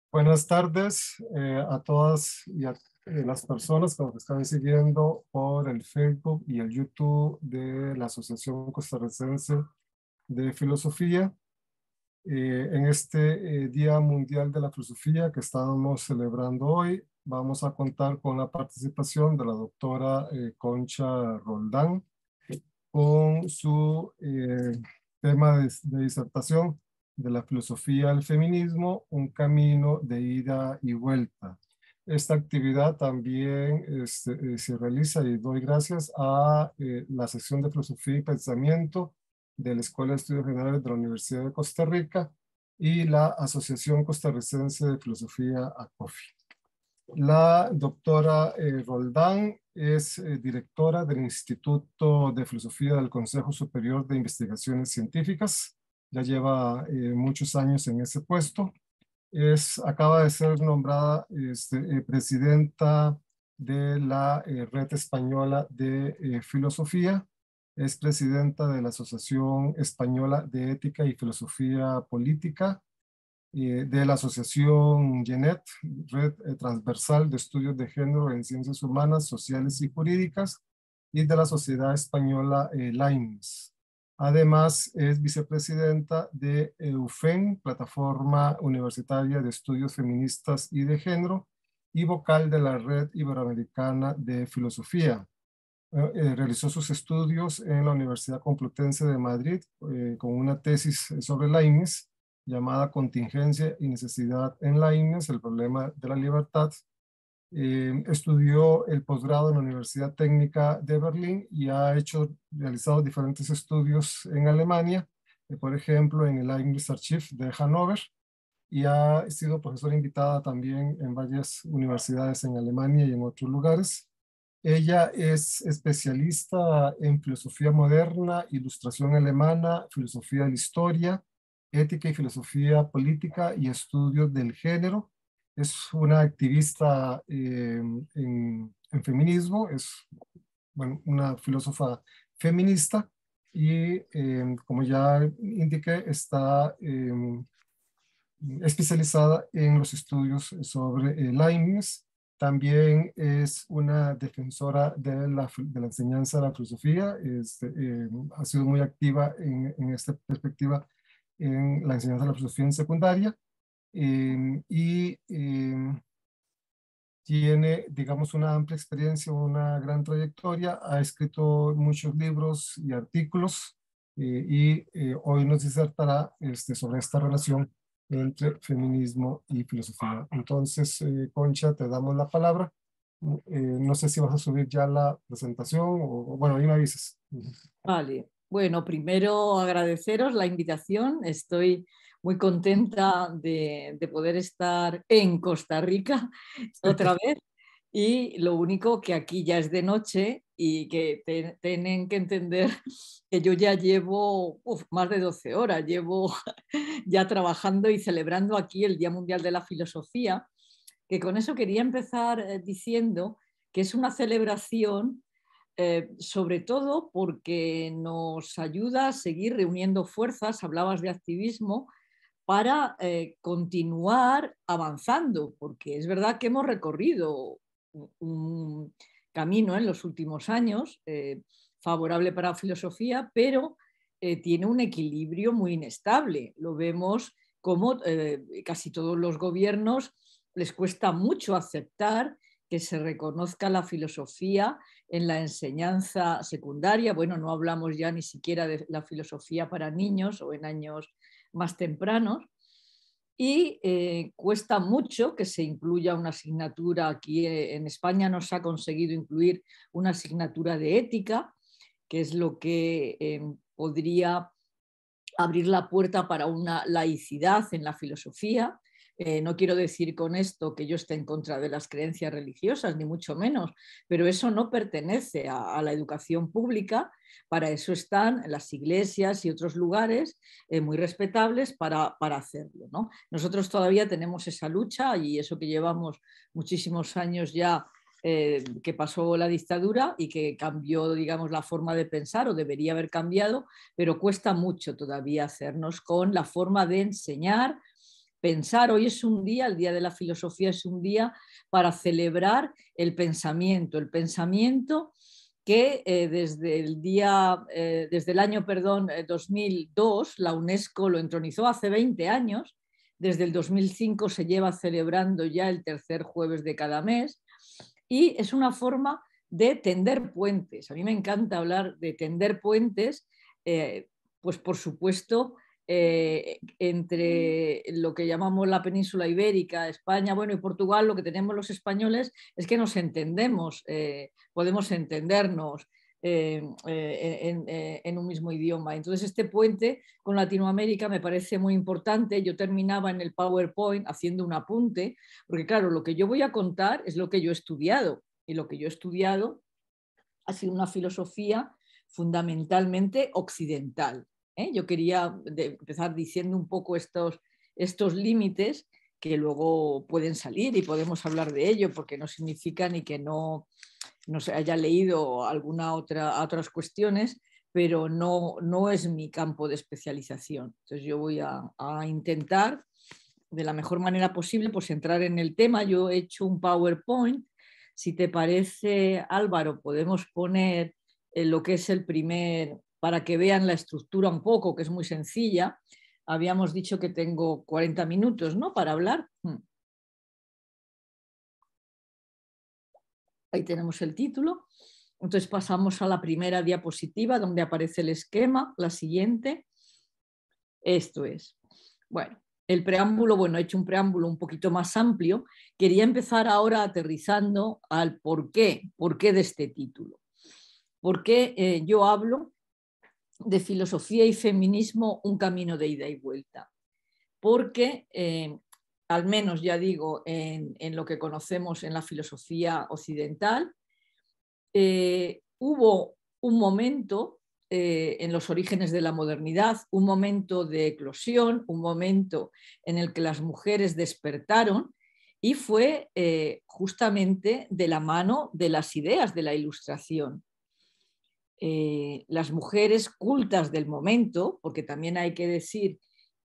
Buenas tardes a todas y a las personas que nos están siguiendo por el Facebook y el YouTube de la Asociación Costarricense de Filosofía. En este Día Mundial de la Filosofía que estamos celebrando hoy, vamos a contar con la participación de la doctora Concha Roldán con su tema de disertación de la filosofía al feminismo, un camino de ida y vuelta. Esta actividad también se realiza y doy gracias a la sección de filosofía y pensamiento de la Escuela de Estudios Generales de la Universidad de Costa Rica y la Asociación Costarricense de Filosofía ACOFI. La doctora Roldán es directora del Instituto de Filosofía del Consejo Superior de Investigaciones Científicas. Ya lleva muchos años en ese puesto. Acaba de ser nombrada presidenta de la Red Española de Filosofía. Es presidenta de la Asociación Española de Ética y Filosofía Política, de la Asociación GENET, Red Transversal de Estudios de Género en Ciencias Humanas, Sociales y Jurídicas, y de la Sociedad Española LAIMS. Además, es vicepresidenta de EUFEM, Plataforma Universitaria de Estudios Feministas y de Género, y vocal de la Red Iberoamericana de Filosofía. Realizó sus estudios en la Universidad Complutense de Madrid con una tesis sobre Leibniz llamada Contingencia y Necesidad en Leibniz, el problema de la libertad. Estudió el posgrado en la Universidad Técnica de Berlín y ha realizado diferentes estudios en Alemania, por ejemplo en el Leibniz Archiv de Hannover, y ha sido profesora invitada también en varias universidades en Alemania y en otros lugares. Ella es especialista en filosofía moderna, ilustración alemana, filosofía de la historia, ética y filosofía política y estudios del género. Es una activista en feminismo, es una filósofa feminista y como ya indiqué, está especializada en los estudios sobre Leibniz. También es una defensora de la enseñanza de la filosofía. Ha sido muy activa en esta perspectiva en la enseñanza de la filosofía en secundaria. Y tiene, digamos, una amplia experiencia, una gran trayectoria. Ha escrito muchos libros y artículos hoy nos disertará sobre esta relación entre feminismo y filosofía. Entonces, Concha, te damos la palabra. No sé si vas a subir ya la presentación o bueno, ahí me avisas. Vale, bueno, primero agradeceros la invitación. Estoy muy contenta de poder estar en Costa Rica otra vez. Y lo único que aquí ya es de noche y que tienen que entender que yo ya llevo más de 12 horas, llevo ya trabajando y celebrando aquí el Día Mundial de la Filosofía, que con eso quería empezar diciendo que es una celebración sobre todo porque nos ayuda a seguir reuniendo fuerzas, hablabas de activismo, para continuar avanzando, porque es verdad que hemos recorrido un camino en los últimos años favorable para la filosofía, pero tiene un equilibrio muy inestable. Lo vemos como casi todos los gobiernos les cuesta mucho aceptar que se reconozca la filosofía en la enseñanza secundaria. Bueno, no hablamos ya ni siquiera de la filosofía para niños o en años más tempranos. Y cuesta mucho que se incluya una asignatura. Aquí en España no se ha conseguido incluir una asignatura de ética, que es lo que podría abrir la puerta para una laicidad en la filosofía. No quiero decir con esto que yo esté en contra de las creencias religiosas, ni mucho menos, pero eso no pertenece a la educación pública. Para eso están las iglesias y otros lugares muy respetables para hacerlo, ¿no? Nosotros todavía tenemos esa lucha y eso que llevamos muchísimos años ya, que pasó la dictadura y que cambió, digamos, la forma de pensar, o debería haber cambiado, pero cuesta mucho todavía hacernos con la forma de enseñar, pensar. Hoy es un día, el Día de la Filosofía es un día para celebrar el pensamiento que desde el año 2002, la UNESCO lo entronizó hace 20 años, desde el 2005 se lleva celebrando ya el tercer jueves de cada mes, y es una forma de tender puentes. A mí me encanta hablar de tender puentes, pues por supuesto, entre lo que llamamos la península ibérica, España, bueno, y Portugal. Lo que tenemos los españoles es que nos entendemos, podemos entendernos en un mismo idioma. Entonces, este puente con Latinoamérica me parece muy importante. Yo terminaba en el PowerPoint haciendo un apunte, porque claro, lo que yo voy a contar es lo que yo he estudiado, y lo que yo he estudiado ha sido una filosofía fundamentalmente occidental. Yo quería empezar diciendo un poco estos límites, que luego pueden salir y podemos hablar de ello, porque no significa ni que no se haya leído otras cuestiones, pero no es mi campo de especialización. Entonces yo voy a intentar de la mejor manera posible pues entrar en el tema. Yo he hecho un PowerPoint. Si te parece, Álvaro, podemos poner lo que es el primer, para que vean la estructura un poco, que es muy sencilla. Habíamos dicho que tengo 40 minutos, ¿no?, para hablar. Ahí tenemos el título. Entonces pasamos a la primera diapositiva donde aparece el esquema, la siguiente. Esto es. Bueno, el preámbulo, bueno, he hecho un preámbulo un poquito más amplio. Quería empezar ahora aterrizando al por qué de este título. ¿Por qué yo hablo de filosofía y feminismo, un camino de ida y vuelta? Porque, al menos ya digo, en lo que conocemos en la filosofía occidental, hubo un momento en los orígenes de la modernidad, un momento de eclosión, un momento en el que las mujeres despertaron, y fue justamente de la mano de las ideas de la Ilustración. Las mujeres cultas del momento, porque también hay que decir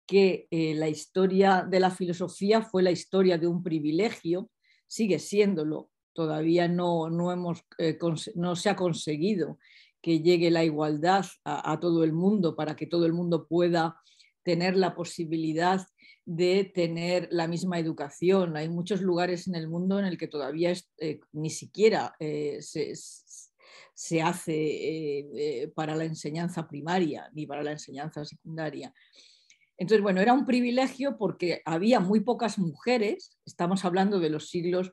que la historia de la filosofía fue la historia de un privilegio, sigue siéndolo. Todavía no se ha conseguido que llegue la igualdad a todo el mundo, para que todo el mundo pueda tener la posibilidad de tener la misma educación. Hay muchos lugares en el mundo en el que todavía ni siquiera se hace para la enseñanza primaria ni para la enseñanza secundaria. Entonces, bueno, era un privilegio porque había muy pocas mujeres. Estamos hablando de los siglos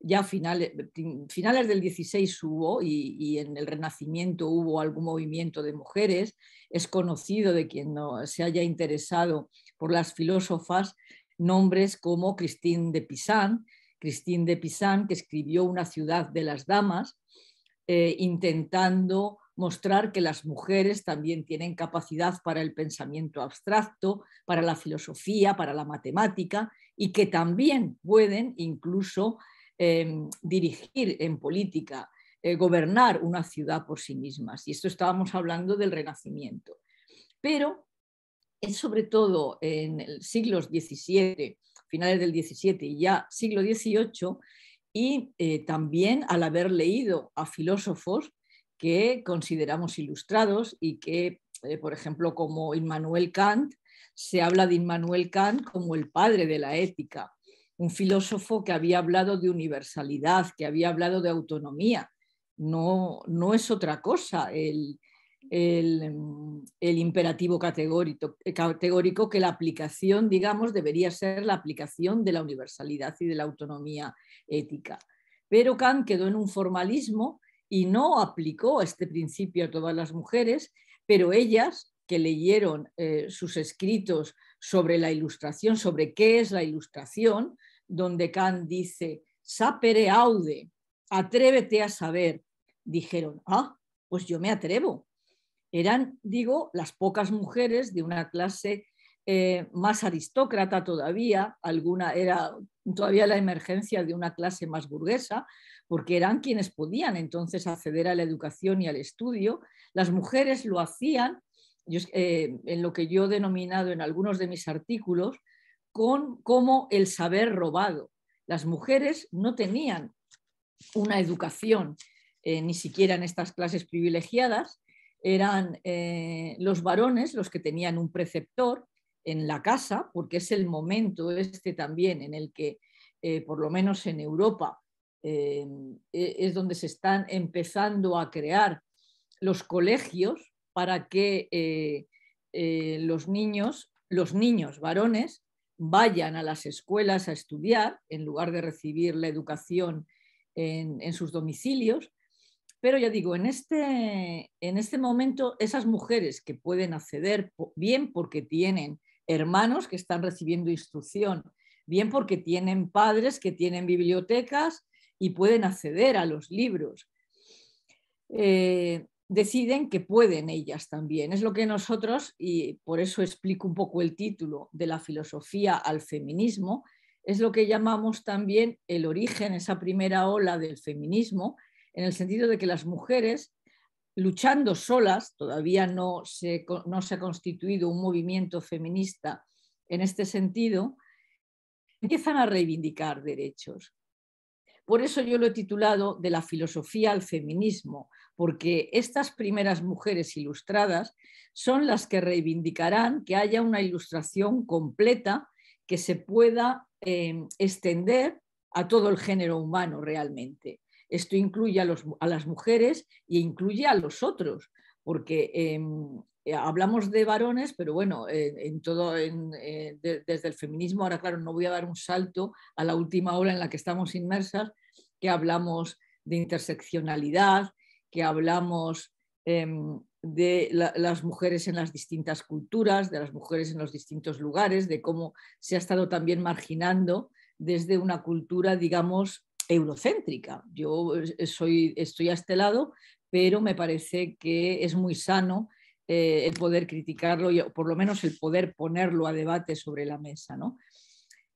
ya finales del XVI hubo, y en el Renacimiento hubo algún movimiento de mujeres. Es conocido, de quien no se haya interesado por las filósofas, nombres como Christine de Pisan, que escribió Una ciudad de las damas, intentando mostrar que las mujeres también tienen capacidad para el pensamiento abstracto, para la filosofía, para la matemática, y que también pueden incluso dirigir en política, gobernar una ciudad por sí mismas. Y esto estábamos hablando del Renacimiento. Pero es sobre todo en el siglo XVII, finales del XVII y ya siglo XVIII, y también al haber leído a filósofos que consideramos ilustrados, y que, por ejemplo, como Immanuel Kant, se habla de Immanuel Kant como el padre de la ética, un filósofo que había hablado de universalidad, que había hablado de autonomía. No es otra cosa el imperativo categórico, que la aplicación, digamos, debería ser la aplicación de la universalidad y de la autonomía ética. Pero Kant quedó en un formalismo y no aplicó este principio a todas las mujeres, pero ellas, que leyeron sus escritos sobre la ilustración, sobre qué es la ilustración, donde Kant dice, sapere aude, atrévete a saber. Dijeron, pues yo me atrevo. Eran, digo, las pocas mujeres de una clase más aristócrata todavía, alguna era todavía la emergencia de una clase más burguesa, porque eran quienes podían entonces acceder a la educación y al estudio. Las mujeres lo hacían, en lo que yo he denominado en algunos de mis artículos, como el saber robado. Las mujeres no tenían una educación, ni siquiera en estas clases privilegiadas. Eran los varones los que tenían un preceptor en la casa, porque es el momento este también en el que, por lo menos en Europa, es donde se están empezando a crear los colegios para que los niños varones vayan a las escuelas a estudiar en lugar de recibir la educación en sus domicilios. Pero ya digo, en este momento esas mujeres que pueden acceder, bien porque tienen hermanos que están recibiendo instrucción, bien porque tienen padres que tienen bibliotecas y pueden acceder a los libros, deciden que pueden ellas también. Es lo que nosotros, y por eso explico un poco el título, de la filosofía al feminismo, es lo que llamamos también el origen, esa primera ola del feminismo, en el sentido de que las mujeres, luchando solas, todavía no se ha constituido un movimiento feminista en este sentido, empiezan a reivindicar derechos. Por eso yo lo he titulado de la filosofía al feminismo, porque estas primeras mujeres ilustradas son las que reivindicarán que haya una ilustración completa que se pueda extender a todo el género humano realmente. Esto incluye a las mujeres e incluye a los otros, porque hablamos de varones, pero bueno, desde el feminismo, ahora claro, no voy a dar un salto a la última ola en la que estamos inmersas, que hablamos de interseccionalidad, que hablamos de las mujeres en las distintas culturas, de las mujeres en los distintos lugares, de cómo se ha estado también marginando desde una cultura, digamos, eurocéntrica. Yo estoy a este lado, pero me parece que es muy sano el poder criticarlo y por lo menos el poder ponerlo a debate sobre la mesa, ¿no?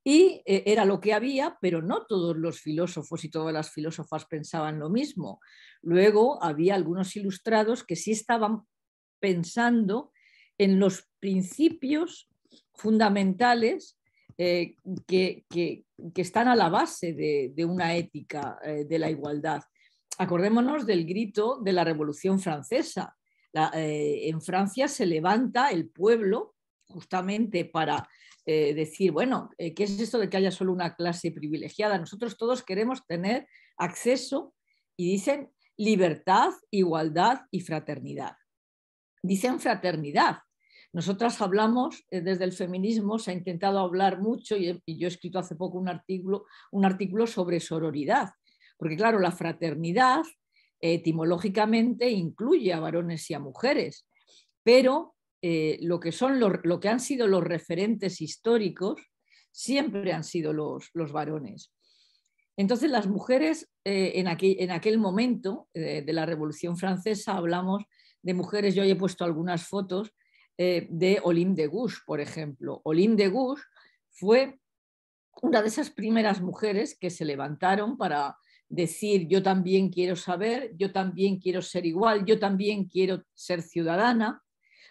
Y era lo que había, pero no todos los filósofos y todas las filósofas pensaban lo mismo. Luego había algunos ilustrados que sí estaban pensando en los principios fundamentales que están a la base de una ética de la igualdad. Acordémonos del grito de la Revolución Francesa. En Francia se levanta el pueblo justamente para decir, bueno, ¿qué es esto de que haya solo una clase privilegiada? Nosotros todos queremos tener acceso, y dicen libertad, igualdad y fraternidad. Dicen fraternidad. Nosotras hablamos desde el feminismo, se ha intentado hablar mucho, y yo he escrito hace poco un artículo sobre sororidad, porque claro, la fraternidad etimológicamente incluye a varones y a mujeres, pero lo que han sido los referentes históricos siempre han sido los varones. Entonces las mujeres en aquel momento de la Revolución Francesa, hablamos de mujeres, yo he puesto algunas fotos de Olympe de Gouges, por ejemplo. Olympe de Gouges fue una de esas primeras mujeres que se levantaron para decir, yo también quiero saber, yo también quiero ser igual, yo también quiero ser ciudadana,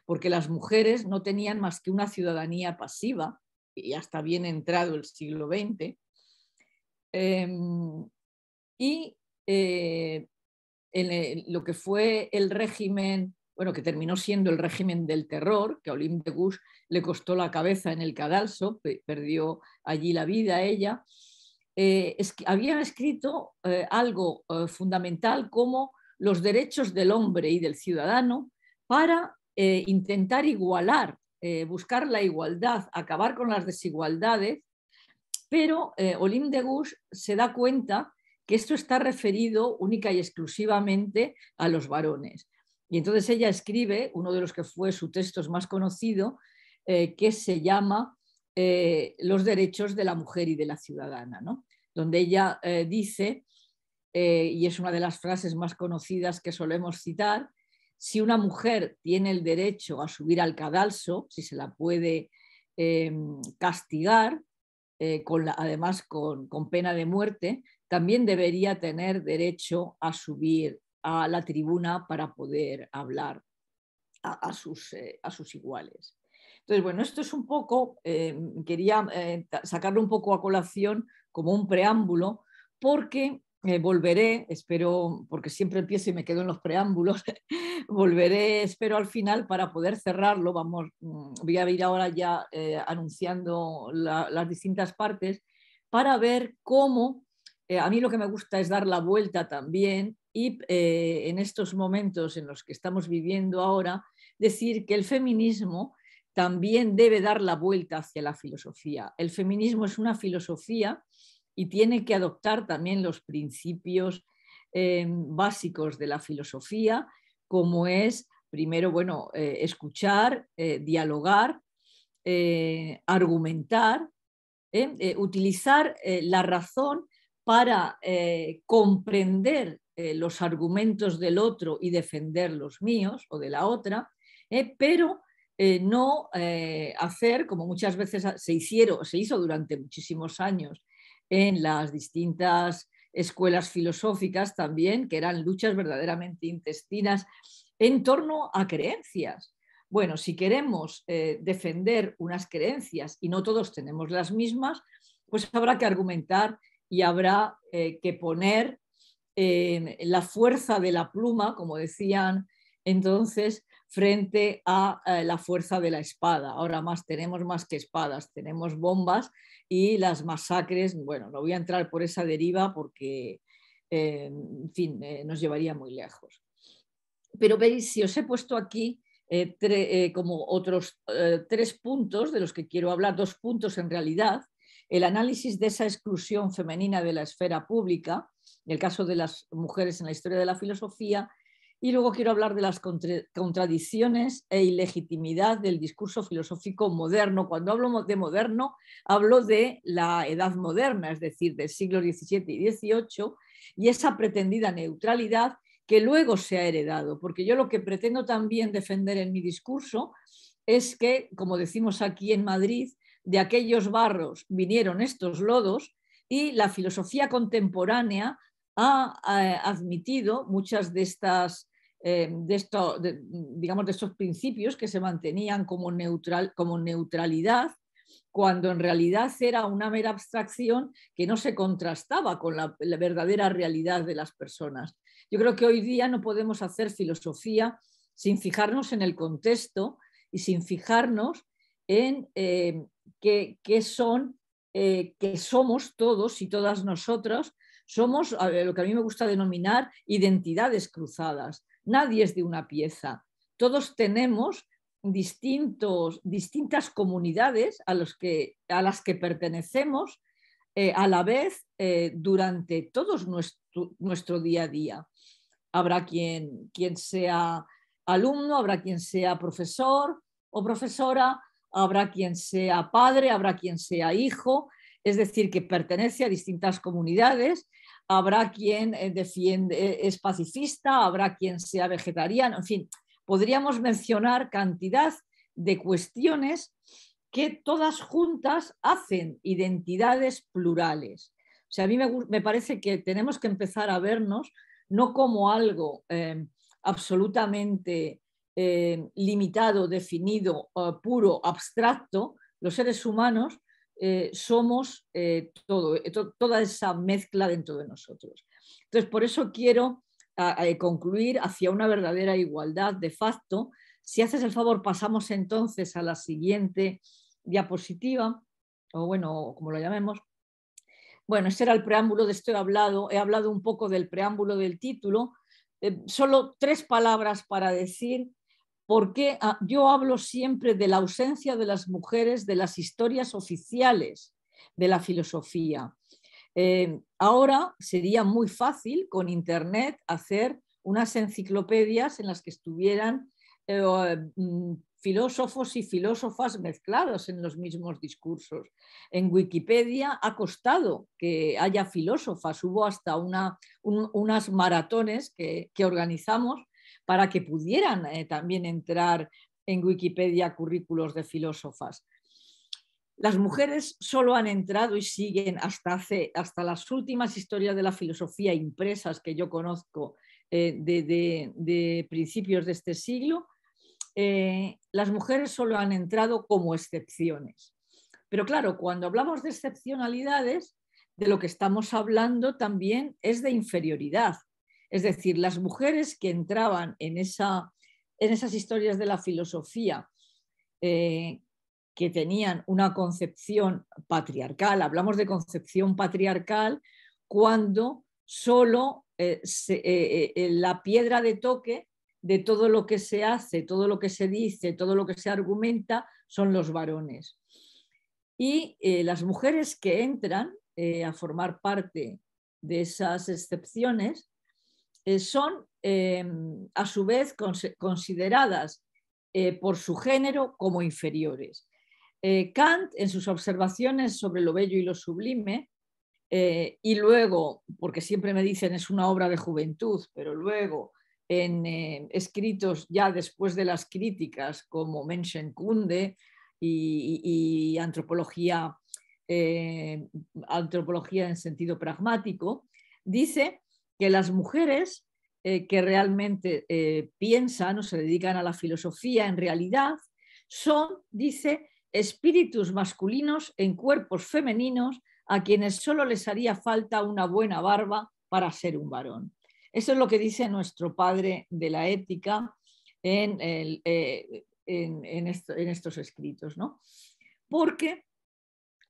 porque las mujeres no tenían más que una ciudadanía pasiva, y hasta bien entrado el siglo XX. Lo que fue el régimen, bueno, que terminó siendo el régimen del terror, que a Olympe de Gouges le costó la cabeza en el cadalso, perdió allí la vida ella, habían escrito algo fundamental como los derechos del hombre y del ciudadano para intentar igualar, buscar la igualdad, acabar con las desigualdades, pero Olympe de Gouges se da cuenta que esto está referido única y exclusivamente a los varones. Y entonces ella escribe, uno de los que fue su texto más conocido, que se llama Los derechos de la mujer y de la ciudadana, ¿no? Donde ella dice, y es una de las frases más conocidas que solemos citar: si una mujer tiene el derecho a subir al cadalso, si se la puede castigar, además con pena de muerte, también debería tener derecho a subir a la tribuna para poder hablar a sus iguales. Entonces, bueno, esto es un poco, quería sacarlo un poco a colación como un preámbulo, porque volveré, espero, porque siempre empiezo y me quedo en los preámbulos, volveré, espero, al final para poder cerrarlo. Voy a ir ahora ya anunciando las distintas partes para ver cómo, a mí lo que me gusta es dar la vuelta también y en estos momentos en los que estamos viviendo ahora, decir que el feminismo también debe dar la vuelta hacia la filosofía. El feminismo es una filosofía y tiene que adoptar también los principios básicos de la filosofía, como es, primero, bueno, escuchar, dialogar, argumentar, utilizar la razón para comprender los argumentos del otro y defender los míos o de la otra, pero no hacer, como muchas veces se hizo durante muchísimos años en las distintas escuelas filosóficas también, que eran luchas verdaderamente intestinas en torno a creencias. Bueno, si queremos defender unas creencias y no todos tenemos las mismas, pues habrá que argumentar y habrá que poner la fuerza de la pluma, como decían entonces, frente a la fuerza de la espada. Ahora tenemos más que espadas, tenemos bombas y las masacres. Bueno, no voy a entrar por esa deriva porque, en fin, nos llevaría muy lejos. Pero veis, si os he puesto aquí como otros 3 puntos de los que quiero hablar, 2 puntos en realidad: el análisis de esa exclusión femenina de la esfera pública, en el caso de las mujeres en la historia de la filosofía, y luego quiero hablar de las contradicciones e ilegitimidad del discurso filosófico moderno. Cuando hablo de moderno, hablo de la edad moderna, es decir, del siglo XVII y XVIII, y esa pretendida neutralidad que luego se ha heredado, porque yo lo que pretendo también defender en mi discurso es que, como decimos aquí en Madrid, de aquellos barros vinieron estos lodos, y la filosofía contemporánea ha admitido muchas de estas digamos, de estos principios que se mantenían como neutralidad, cuando en realidad era una mera abstracción que no se contrastaba con la verdadera realidad de las personas. Yo creo que hoy día no podemos hacer filosofía sin fijarnos en el contexto y sin fijarnos en que somos todos y todas nosotros. Somos lo que a mí me gusta denominar identidades cruzadas. Nadie es de una pieza. Todos tenemos distintas comunidades a las que pertenecemos a la vez durante todo nuestro día a día. Habrá quien sea alumno, habrá quien sea profesor o profesora, habrá quien sea padre, habrá quien sea hijo, es decir, que pertenece a distintas comunidades. Habrá quien es pacifista, habrá quien sea vegetariano, en fin, podríamos mencionar cantidad de cuestiones que todas juntas hacen identidades plurales. O sea, a mí me parece que tenemos que empezar a vernos no como algo absolutamente limitado, definido, puro, abstracto. Los seres humanos somos toda esa mezcla dentro de nosotros. Entonces, por eso quiero concluir hacia una verdadera igualdad de facto. Si haces el favor, pasamos entonces a la siguiente diapositiva, o bueno, como lo llamemos. Bueno, este era el preámbulo, de esto he hablado un poco del preámbulo del título. Solo 3 palabras para decir por qué yo hablo siempre de la ausencia de las mujeres de las historias oficiales de la filosofía. Ahora sería muy fácil con Internet hacer unas enciclopedias en las que estuvieran filósofos y filósofas mezclados en los mismos discursos. En Wikipedia ha costado que haya filósofas, hubo hasta unas maratones que organizamos para que pudieran también entrar en Wikipedia currículos de filósofas. Las mujeres solo han entrado y siguen hasta las últimas historias de la filosofía impresas que yo conozco de principios de este siglo. Las mujeres solo han entrado como excepciones. Pero claro, cuando hablamos de excepcionalidades, de lo que estamos hablando también es de inferioridad. Es decir, las mujeres que entraban en esas historias de la filosofía que tenían una concepción patriarcal, hablamos de concepción patriarcal cuando solo la piedra de toque de todo lo que se hace, todo lo que se dice, todo lo que se argumenta son los varones. Y las mujeres que entran a formar parte de esas excepciones son a su vez consideradas por su género como inferiores. Kant, en sus observaciones sobre lo bello y lo sublime, y luego, porque siempre me dicen es una obra de juventud, pero luego en escritos ya después de las críticas como Menschenkunde y antropología en sentido pragmático, dice que las mujeres que realmente piensan o se dedican a la filosofía en realidad son, dice, espíritus masculinos en cuerpos femeninos a quienes solo les haría falta una buena barba para ser un varón. Eso es lo que dice nuestro padre de la ética en estos escritos, ¿no? Porque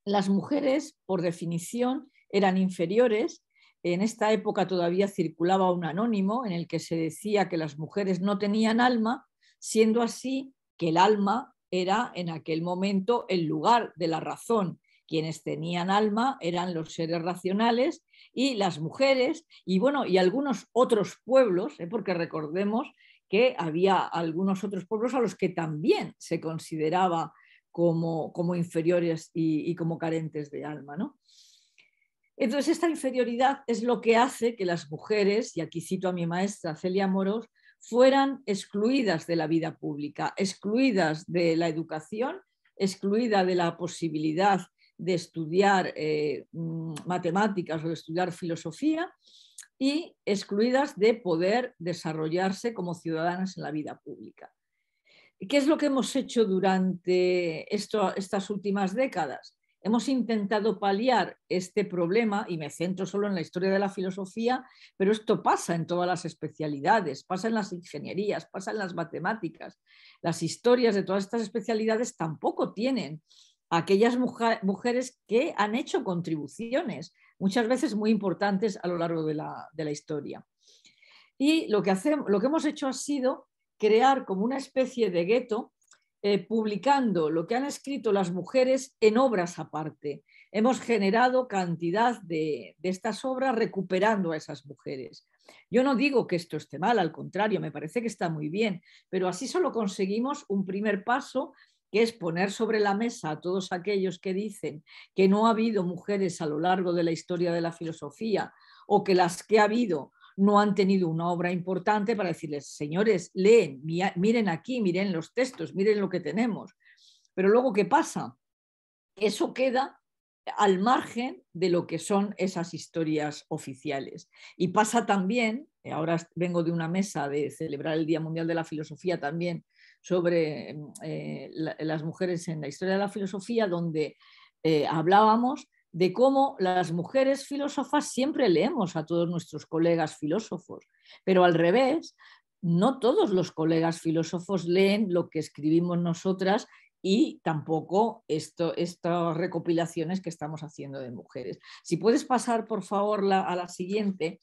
las mujeres, por definición, eran inferiores. En esta época todavía circulaba un anónimo en el que se decía que las mujeres no tenían alma, siendo así que el alma era en aquel momento el lugar de la razón. Quienes tenían alma eran los seres racionales y las mujeres, y bueno, y algunos otros pueblos, porque recordemos que había algunos otros pueblos a los que también se consideraba como inferiores y como carentes de alma, ¿no? Entonces, esta inferioridad es lo que hace que las mujeres, y aquí cito a mi maestra Celia Amorós, fueran excluidas de la vida pública, excluidas de la educación, excluidas de la posibilidad de estudiar matemáticas o de estudiar filosofía y excluidas de poder desarrollarse como ciudadanas en la vida pública. ¿Qué es lo que hemos hecho durante estas últimas décadas? Hemos intentado paliar este problema, y me centro solo en la historia de la filosofía, pero esto pasa en todas las especialidades, pasa en las ingenierías, pasa en las matemáticas. Las historias de todas estas especialidades tampoco tienen a aquellas mujeres que han hecho contribuciones, muchas veces muy importantes a lo largo de la historia. Y lo que hemos hecho ha sido crear como una especie de gueto, publicando lo que han escrito las mujeres en obras aparte. Hemos generado cantidad de estas obras recuperando a esas mujeres. Yo no digo que esto esté mal, al contrario, me parece que está muy bien, pero así solo conseguimos un primer paso, que es poner sobre la mesa a todos aquellos que dicen que no ha habido mujeres a lo largo de la historia de la filosofía o que las que ha habido no han tenido una obra importante, para decirles, señores, leen, miren aquí, miren los textos, miren lo que tenemos. Pero luego, ¿qué pasa? Eso queda al margen de lo que son esas historias oficiales. Y pasa también, ahora vengo de una mesa de celebrar el Día Mundial de la Filosofía también, sobre las mujeres en la historia de la filosofía, donde hablábamos de cómo las mujeres filósofas siempre leemos a todos nuestros colegas filósofos, pero al revés, no todos los colegas filósofos leen lo que escribimos nosotras y tampoco estas recopilaciones que estamos haciendo de mujeres. Si puedes pasar, por favor, a la siguiente.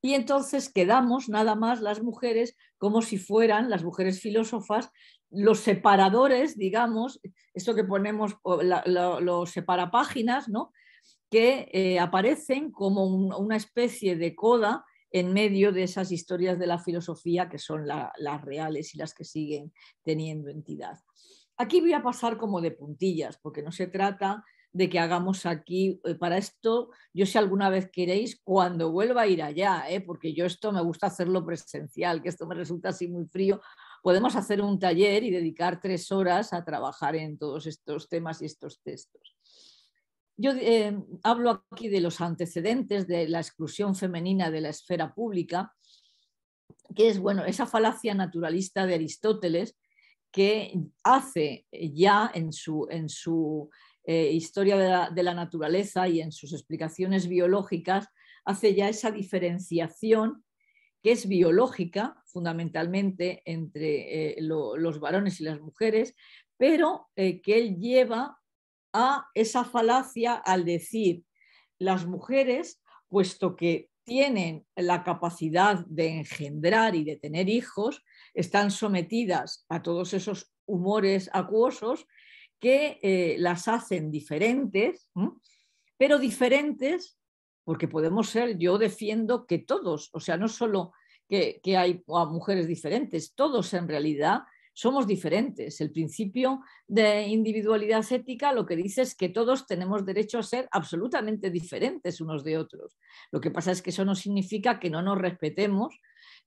Y entonces quedamos nada más las mujeres como si fueran las mujeres filósofas los separadores, digamos, esto que ponemos, los separapáginas, ¿no? Que aparecen como una especie de coda en medio de esas historias de la filosofía que son las reales y las que siguen teniendo entidad. Aquí voy a pasar como de puntillas, porque no se trata de que hagamos aquí, para esto, yo si alguna vez queréis, cuando vuelva a ir allá, porque yo esto me gusta hacerlo presencial, que esto me resulta así muy frío, podemos hacer un taller y dedicar 3 horas a trabajar en todos estos temas y estos textos. Yo hablo aquí de los antecedentes de la exclusión femenina de la esfera pública, que es, bueno, esa falacia naturalista de Aristóteles, que hace ya en su historia de la naturaleza y en sus explicaciones biológicas, hace ya esa diferenciación que es biológica fundamentalmente entre los varones y las mujeres, pero que él lleva a esa falacia al decir las mujeres, puesto que tienen la capacidad de engendrar y de tener hijos, están sometidas a todos esos humores acuosos que las hacen diferentes, pero diferentes porque podemos ser, yo defiendo que todos, o sea, no solo que hay mujeres diferentes, todos en realidad somos diferentes. El principio de individualidad ética lo que dice es que todos tenemos derecho a ser absolutamente diferentes unos de otros. Lo que pasa es que eso no significa que no nos respetemos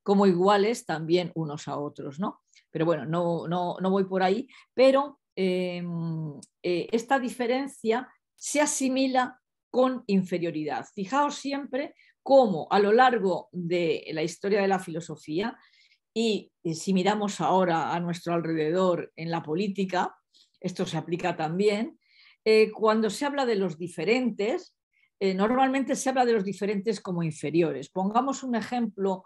como iguales también unos a otros, ¿no? Pero bueno, no voy por ahí, pero esta diferencia se asimila con inferioridad. Fijaos siempre cómo a lo largo de la historia de la filosofía, y si miramos ahora a nuestro alrededor en la política, esto se aplica también, cuando se habla de los diferentes, normalmente se habla de los diferentes como inferiores. Pongamos un ejemplo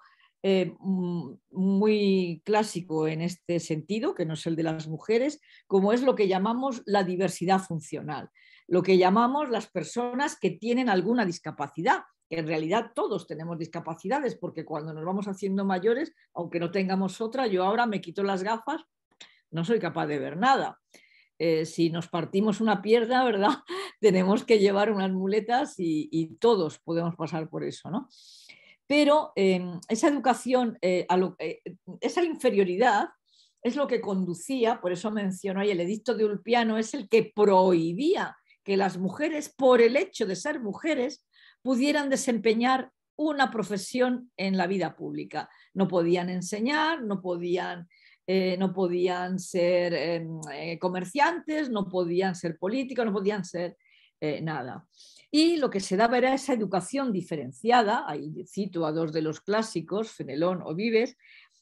muy clásico en este sentido, que no es el de las mujeres, como es lo que llamamos la diversidad funcional, lo que llamamos las personas que tienen alguna discapacidad, que en realidad todos tenemos discapacidades, porque cuando nos vamos haciendo mayores, aunque no tengamos otra, yo ahora me quito las gafas, no soy capaz de ver nada. Si nos partimos una pierna, ¿verdad? Tenemos que llevar unas muletas y todos podemos pasar por eso, ¿no? Pero esa educación, esa inferioridad es lo que conducía, por eso menciono ahí el edicto de Ulpiano, es el que prohibía que las mujeres, por el hecho de ser mujeres, pudieran desempeñar una profesión en la vida pública. No podían enseñar, no podían ser comerciantes, no podían ser políticos, no podían ser nada. Y lo que se daba era esa educación diferenciada, ahí cito a 2 de los clásicos, Fenelón o Vives,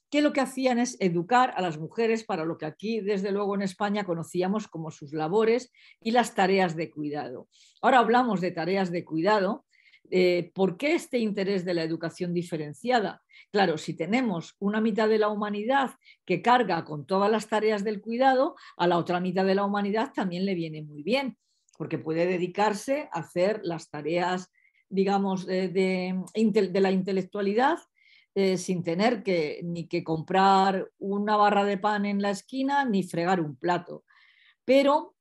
que lo que hacían es educar a las mujeres para lo que aquí, desde luego en España, conocíamos como sus labores y las tareas de cuidado. Ahora hablamos de tareas de cuidado. ¿Por qué este interés de la educación diferenciada? Claro, si tenemos una mitad de la humanidad que carga con todas las tareas del cuidado, a la otra mitad de la humanidad también le viene muy bien, porque puede dedicarse a hacer las tareas, digamos, de la intelectualidad, sin tener ni que comprar una barra de pan en la esquina ni fregar un plato. Pero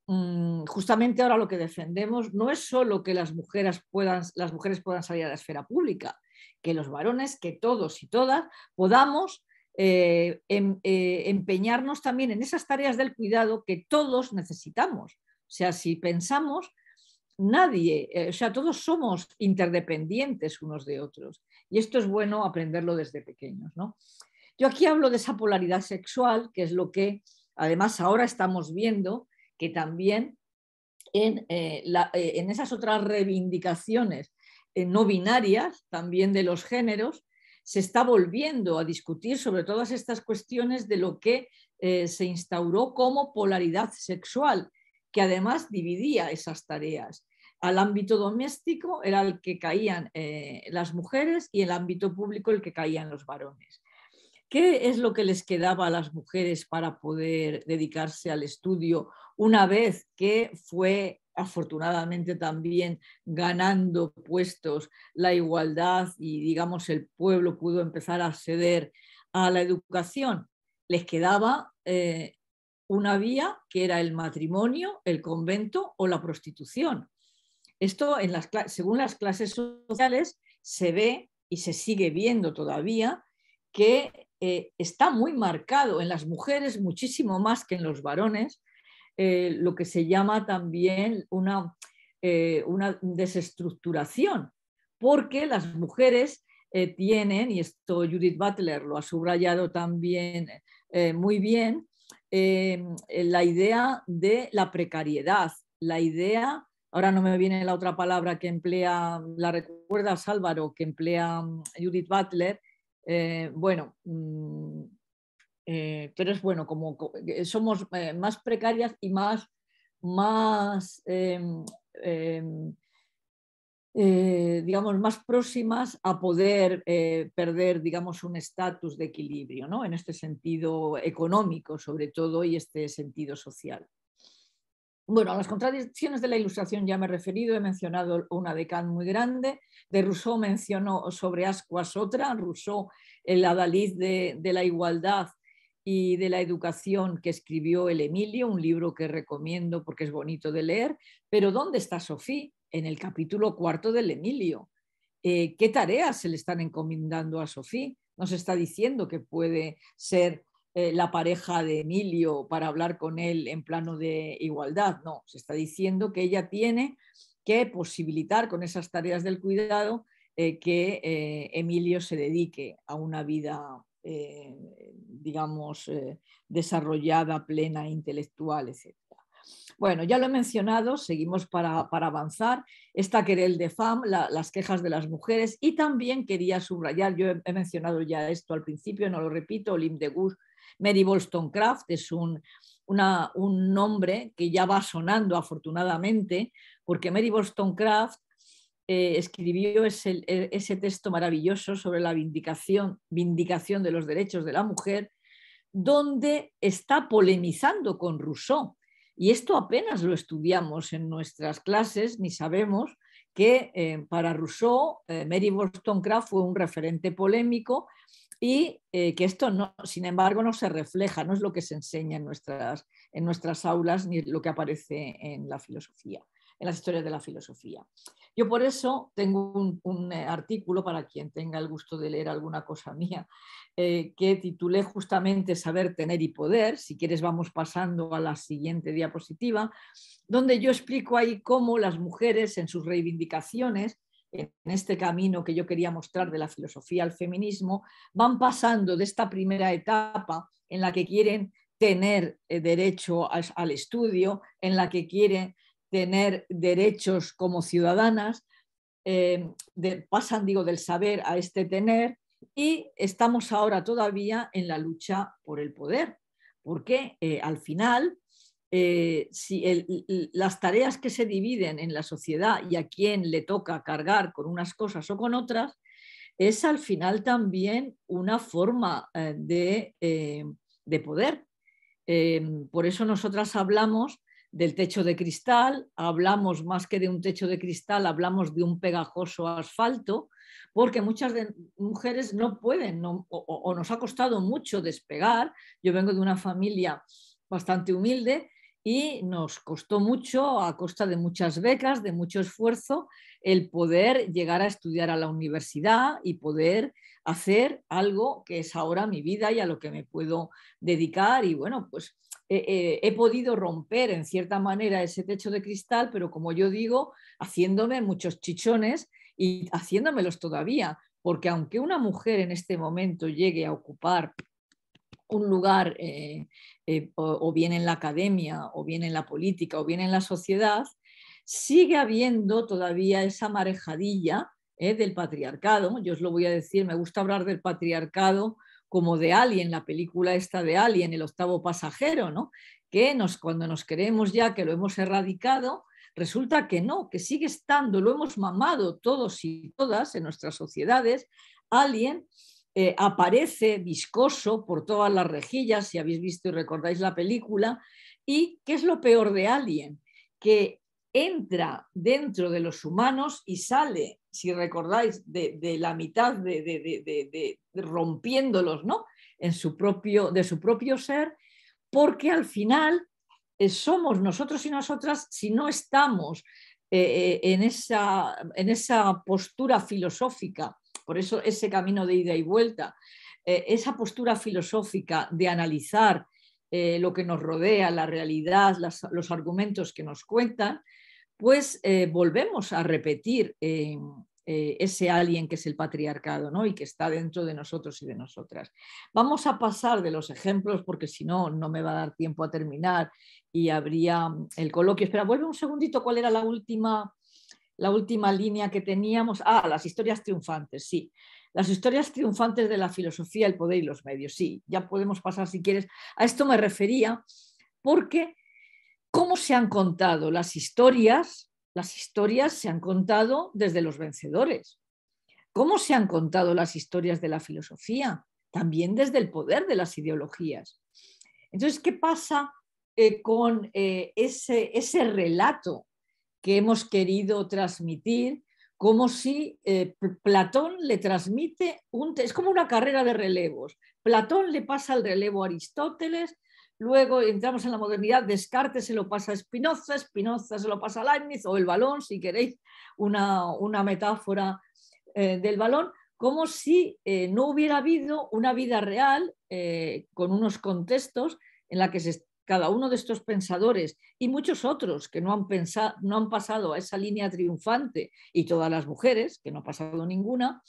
justamente ahora lo que defendemos no es solo que las mujeres puedan salir a la esfera pública, que los varones, que todos y todas podamos empeñarnos también en esas tareas del cuidado que todos necesitamos. O sea, si pensamos, o sea, todos somos interdependientes unos de otros. Y esto es bueno aprenderlo desde pequeños, ¿no? Yo aquí hablo de esa polaridad sexual, que es lo que además ahora estamos viendo que también en esas otras reivindicaciones no binarias, también de los géneros, se está volviendo a discutir sobre todas estas cuestiones de lo que se instauró como polaridad sexual, que además dividía esas tareas. Al ámbito doméstico era el que caían las mujeres y el ámbito público el que caían los varones. ¿Qué es lo que les quedaba a las mujeres para poder dedicarse al estudio una vez que fue afortunadamente también ganando puestos la igualdad y digamos el pueblo pudo empezar a acceder a la educación? Les quedaba una vía que era el matrimonio, el convento o la prostitución. Esto según las clases sociales se ve y se sigue viendo todavía, que está muy marcado en las mujeres muchísimo más que en los varones, lo que se llama también una desestructuración, porque las mujeres tienen, y esto Judith Butler lo ha subrayado también muy bien, la idea de la precariedad, la idea, ahora no me viene la otra palabra que emplea, ¿la recuerdas, Álvaro, que emplea Judith Butler? Bueno, pero es bueno, como somos más precarias y más digamos, más próximas a poder perder, digamos, un estatus de equilibrio, ¿no? En este sentido económico, sobre todo, y este sentido social. Bueno, a las contradicciones de la Ilustración ya me he referido, he mencionado una de Kant muy grande, de Rousseau mencionó sobre ascuas otra, Rousseau, el adalid de la igualdad y de la educación que escribió el Emilio, un libro que recomiendo porque es bonito de leer, pero ¿dónde está Sophie? En el capítulo 4 del Emilio. ¿Qué tareas se le están encomendando a Sophie? Nos está diciendo que puede ser la pareja de Emilio para hablar con él en plano de igualdad. No, se está diciendo que ella tiene que posibilitar con esas tareas del cuidado que Emilio se dedique a una vida, digamos, desarrollada, plena, intelectual, etc. Bueno, ya lo he mencionado, seguimos para avanzar. Esta querelle de femme, las quejas de las mujeres, y también quería subrayar, yo he mencionado ya esto al principio, no lo repito, Olympe de Gouges, Mary Wollstonecraft es un nombre que ya va sonando afortunadamente, porque Mary Wollstonecraft escribió ese texto maravilloso sobre la vindicación de los derechos de la mujer, donde está polemizando con Rousseau. Y esto apenas lo estudiamos en nuestras clases, ni sabemos que para Rousseau Mary Wollstonecraft fue un referente polémico y que esto, no, sin embargo, no se refleja, no es lo que se enseña en nuestras aulas ni lo que aparece en la filosofía, en las historias de la filosofía. Yo por eso tengo un artículo, para quien tenga el gusto de leer alguna cosa mía, que titulé justamente Saber, tener y poder. Si quieres vamos pasando a la siguiente diapositiva, donde yo explico ahí cómo las mujeres en sus reivindicaciones, en este camino que yo quería mostrar de la filosofía al feminismo, van pasando de esta primera etapa en la que quieren tener derecho al estudio, en la que quieren tener derechos como ciudadanas, pasan, digo, del saber a este tener, y estamos ahora todavía en la lucha por el poder, porque al final, las tareas que se dividen en la sociedad y a quién le toca cargar con unas cosas o con otras, es al final también una forma de poder. Por eso nosotras hablamos del techo de cristal, hablamos más que de un techo de cristal, hablamos de un pegajoso asfalto, porque muchas mujeres no pueden o nos ha costado mucho despegar. Yo vengo de una familia bastante humilde y nos costó mucho, a costa de muchas becas, de mucho esfuerzo, el poder llegar a estudiar a la universidad y poder hacer algo que es ahora mi vida y a lo que me puedo dedicar. Y bueno, pues he podido romper en cierta manera ese techo de cristal, pero como yo digo, haciéndome muchos chichones y haciéndomelos todavía, porque aunque una mujer en este momento llegue a ocupar un lugar o bien en la academia, o bien en la política, o bien en la sociedad, sigue habiendo todavía esa marejadilla del patriarcado. Yo os lo voy a decir, me gusta hablar del patriarcado como de Alien, la película esta de Alien, el octavo pasajero, ¿no? Que cuando nos creemos ya que lo hemos erradicado, resulta que no, que sigue estando, lo hemos mamado todos y todas en nuestras sociedades. Alien aparece viscoso por todas las rejillas, si habéis visto y recordáis la película. ¿Y qué es lo peor de Alien? Que entra dentro de los humanos y sale, si recordáis, de la mitad de rompiéndolos, ¿no? De su propio ser, porque al final somos nosotros y nosotras, si no estamos en esa postura filosófica, Por eso ese camino de ida y vuelta, esa postura filosófica de analizar lo que nos rodea, la realidad, los argumentos que nos cuentan, pues volvemos a repetir ese alien que es el patriarcado, ¿no? Y que está dentro de nosotros y de nosotras. Vamos a pasar de los ejemplos porque si no, no me va a dar tiempo a terminar y habría el coloquio. Espera, vuelve un segundito, ¿cuál era la última línea que teníamos? Ah, las historias triunfantes, sí. Las historias triunfantes de la filosofía, el poder y los medios, sí. Ya podemos pasar, si quieres. A esto me refería porque cómo se han contado las historias se han contado desde los vencedores. ¿Cómo se han contado las historias de la filosofía? También desde el poder de las ideologías. Entonces, ¿qué pasa con ese relato que hemos querido transmitir? Como si Platón le transmite, es como una carrera de relevos. Platón le pasa el relevo a Aristóteles, luego entramos en la modernidad, Descartes se lo pasa a Spinoza, Spinoza se lo pasa a Leibniz, o el balón, si queréis una metáfora del balón, como si no hubiera habido una vida real con unos contextos en la que cada uno de estos pensadores y muchos otros que no han pasado a esa línea triunfante, y todas las mujeres, que no ha pasado ninguna,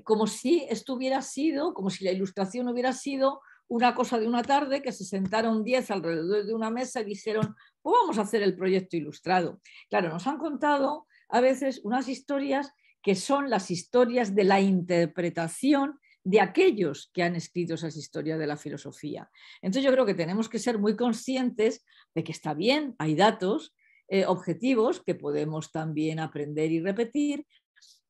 como si esto hubiera sido, como si la ilustración hubiera sido una cosa de una tarde, que se sentaron 10 alrededor de una mesa y dijeron, pues vamos a hacer el proyecto ilustrado. Claro, nos han contado a veces unas historias que son las historias de la interpretación de aquellos que han escrito esas historias de la filosofía. Entonces yo creo que tenemos que ser muy conscientes de que está bien, hay datos objetivos que podemos también aprender y repetir,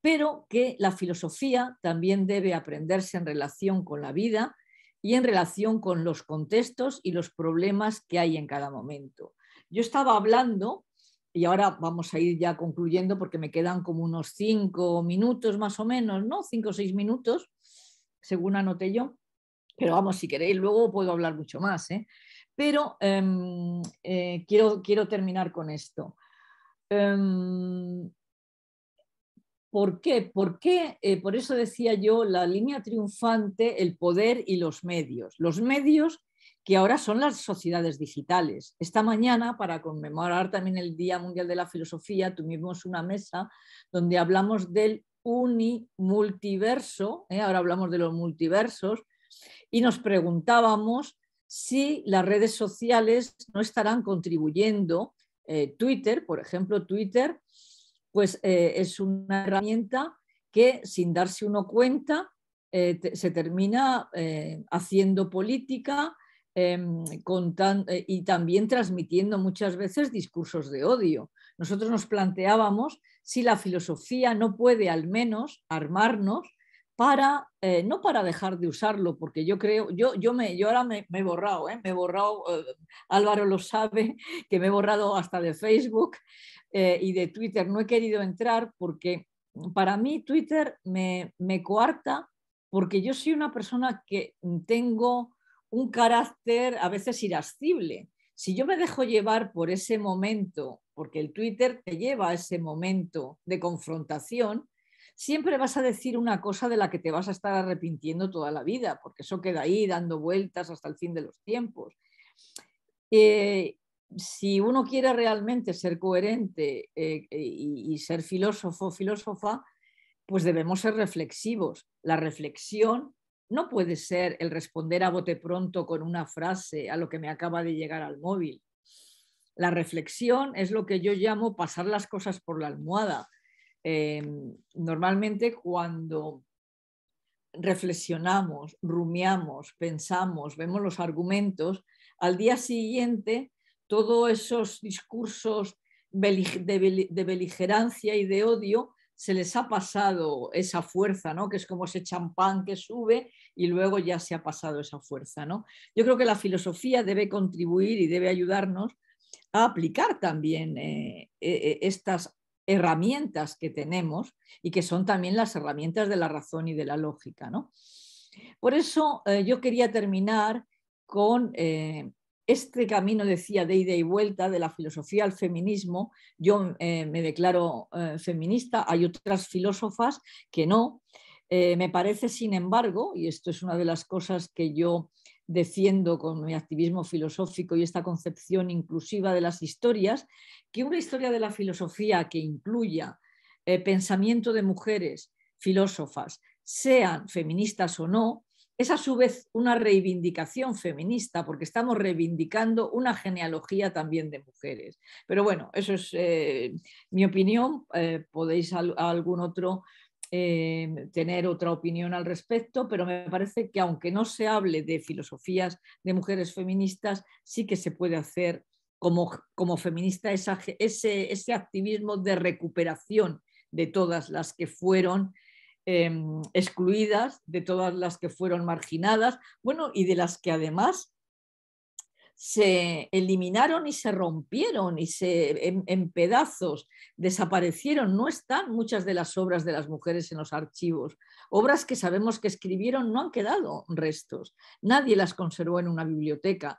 pero que la filosofía también debe aprenderse en relación con la vida y en relación con los contextos y los problemas que hay en cada momento. Yo estaba hablando, y ahora vamos a ir ya concluyendo porque me quedan como unos 5 minutos más o menos, ¿no? 5 o 6 minutos, según anoté yo, pero vamos, si queréis, luego puedo hablar mucho más, ¿eh? Pero quiero terminar con esto. ¿Por qué? Por eso decía yo la línea triunfante, el poder y los medios. Los medios que ahora son las sociedades digitales. Esta mañana, para conmemorar también el Día Mundial de la Filosofía, tuvimos una mesa donde hablamos del unimultiverso, ahora hablamos de los multiversos, y nos preguntábamos si las redes sociales no estarán contribuyendo. Twitter, por ejemplo, Twitter, pues es una herramienta que sin darse uno cuenta se termina haciendo política y también transmitiendo muchas veces discursos de odio. Nosotros nos planteábamos si la filosofía no puede al menos armarnos para, no para dejar de usarlo, porque yo creo, yo ahora me he borrado, me he borrado, Álvaro lo sabe, que me he borrado hasta de Facebook y de Twitter. No he querido entrar porque para mí Twitter me coarta, porque yo soy una persona que tengo un carácter a veces irascible. Si yo me dejo llevar por ese momento, porque el Twitter te lleva a ese momento de confrontación, siempre vas a decir una cosa de la que te vas a estar arrepintiendo toda la vida, porque eso queda ahí dando vueltas hasta el fin de los tiempos. Si uno quiere realmente ser coherente y ser filósofo o filósofa, pues debemos ser reflexivos. La reflexión no puede ser el responder a bote pronto con una frase a lo que me acaba de llegar al móvil. La reflexión es lo que yo llamo pasar las cosas por la almohada. Normalmente cuando reflexionamos, rumiamos, pensamos, vemos los argumentos, al día siguiente todos esos discursos de beligerancia y de odio se les ha pasado esa fuerza, ¿no? Que es como ese champán que sube y luego ya se ha pasado esa fuerza, ¿no? Yo creo que la filosofía debe contribuir y debe ayudarnos a aplicar también estas herramientas que tenemos y que son también las herramientas de la razón y de la lógica, ¿no? Por eso yo quería terminar con este camino, decía, de ida y vuelta de la filosofía al feminismo. Yo me declaro feminista, hay otras filósofas que no. Me parece, sin embargo, y esto es una de las cosas que yo defiendo con mi activismo filosófico y esta concepción inclusiva de las historias, que una historia de la filosofía que incluya pensamiento de mujeres filósofas, sean feministas o no, es a su vez una reivindicación feminista, porque estamos reivindicando una genealogía también de mujeres. Pero bueno, eso es mi opinión. Podéis algún otro tener otra opinión al respecto, pero me parece que aunque no se hable de filosofías de mujeres feministas, sí que se puede hacer como feminista ese activismo de recuperación de todas las que fueron excluidas, de todas las que fueron marginadas, bueno, y de las que además se eliminaron y se rompieron y en pedazos desaparecieron. No están muchas de las obras de las mujeres en los archivos. Obras que sabemos que escribieron, no han quedado restos. Nadie las conservó en una biblioteca.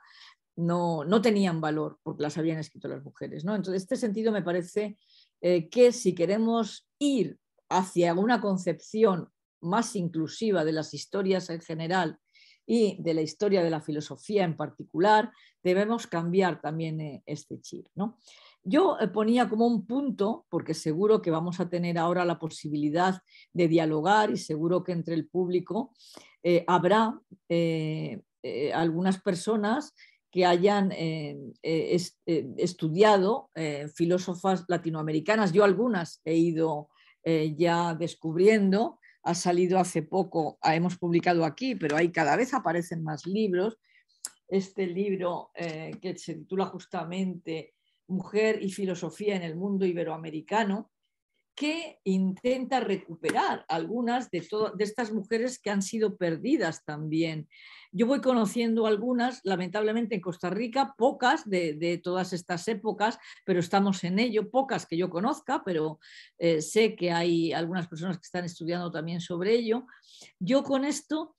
No tenían valor porque las habían escrito las mujeres, ¿no? Entonces, en este sentido me parece que si queremos ir hacia una concepción más inclusiva de las historias en general y de la historia de la filosofía en particular, debemos cambiar también este chip, ¿no? Yo ponía como un punto, porque seguro que vamos a tener ahora la posibilidad de dialogar y seguro que entre el público habrá algunas personas que hayan estudiado filósofas latinoamericanas. Yo algunas he ido ya descubriendo. Ha salido hace poco, hemos publicado aquí, pero ahí cada vez aparecen más libros. Este libro que se titula justamente Mujer y filosofía en el mundo iberoamericano, que intenta recuperar algunas de estas mujeres que han sido perdidas también. Yo voy conociendo algunas, lamentablemente en Costa Rica, pocas de todas estas épocas, pero estamos en ello, pocas que yo conozca, pero sé que hay algunas personas que están estudiando también sobre ello. Yo con esto